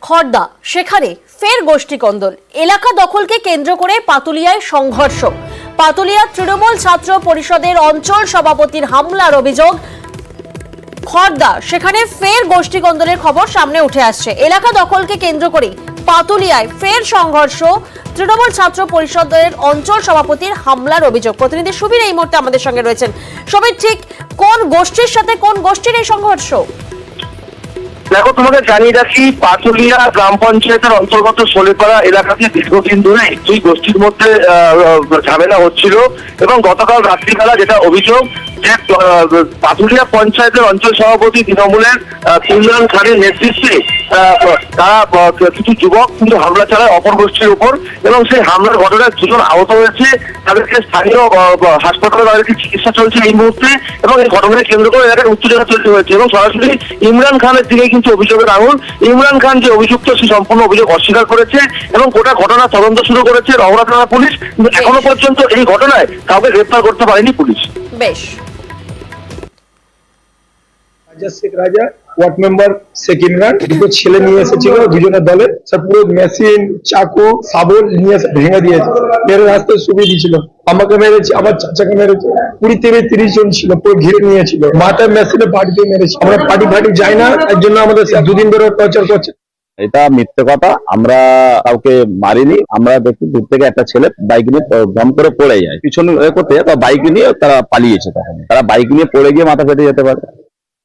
খড়দা, সেখানে ফের গোষ্ঠী কন্দল। এলাকা দখলকে কেন্দ্র করে পাতুলিয়ায় সংঘর্ষ। পাতুলিয়া তৃণমূল ছাত্র পরিষদের অঞ্চল সভাপতির হামলার অভিযোগ। খড়দা, সেখানে ফের গোষ্ঠী কন্দলের খবর সামনে উঠে আসছে। এলাকা দখলকে কেন্দ্র করে পাতুলিয়ায় ফের সংঘর্ষ। তৃণমূল ছাত্র পরিষদের অঞ্চল সভাপতির হামলার অভিযোগ। প্রতিনিধি সুবীর এই মুহূর্তে আমাদের সঙ্গে রয়েছেন। সুবীর, ঠিক কোন গোষ্ঠীর সাথে কোন গোষ্ঠীর এই সংঘর্ষ? দেখো, তোমাকে জানিয়ে রাখি, পাতুলিয়া গ্রাম পঞ্চায়েতের অন্তর্গত সোলেপাড়া এলাকাতে দীর্ঘদিন ধরে দুই গোষ্ঠীর মধ্যে ঝামেলা হচ্ছিল এবং গতকাল রাত্রিবেলা যেটা অভিযোগ যে পাতুলিয়া পঞ্চায়েতের অঞ্চল সভাপতি তৃণমূলের ইমরান খানের নেতৃত্বে তারা কিছু যুবক কিন্তু হামলা চালায় অপর গোষ্ঠীর উপর এবং সেই হামলার ঘটনায় দুজন আহত হয়েছে। তাদেরকে স্থানীয় হাসপাতালে তাদেরকে চিকিৎসা চলছে এই মুহূর্তে এবং এই ঘটনাকে কেন্দ্র করে এলাকার উত্তেজনা তৈরি হয়েছে এবং সরাসরি ইমরান খানের দিকে কিন্তু অভিযোগের আঙুল। ইমরান খান যে অভিযুক্ত সে সম্পূর্ণ অভিযোগ অস্বীকার করেছে এবং গোটা ঘটনা তদন্ত শুরু করেছে রওনা থানা পুলিশ, কিন্তু এখনো পর্যন্ত এই ঘটনায় কাউকে গ্রেপ্তার করতে পারেনি পুলিশ। বেশ। শেখ রাজা, ওয়ার্ড মেম্বার শেখ ইমরান, দুটো ছেলে নিয়ে এসেছিল দুজনের দলে, সব পুরো মেশিন, চাকু, শাবল নিয়ে ভেঙে দিয়েছে, মেরে রাস্তায় শুকিয়ে দিয়েছিল। আমাকে মেরেছে, আমার চাচাকে মেরেছে, 20-30 জন ছিল, পুরো ঘিরে নিয়েছিল। মাথায় মেশিনে বাড়ি দিয়ে মেরেছে। আমরা পার্টি ফাটি যাই না, তার জন্য আমাদের দুদিন ধরে টর্চার করছে। এটা মিথ্যে কথা, আমরা কাউকে মারিনি। আমরা দেখি দূর থেকে একটা ছেলে বাইক নিয়ে দম করে পড়ে যায়, পিছনে করতে যায়, বাইক নিয়ে তারা পালিয়েছে। তখন তারা বাইক নিয়ে পড়ে গিয়ে মাথা ফেটে যেতে পারে।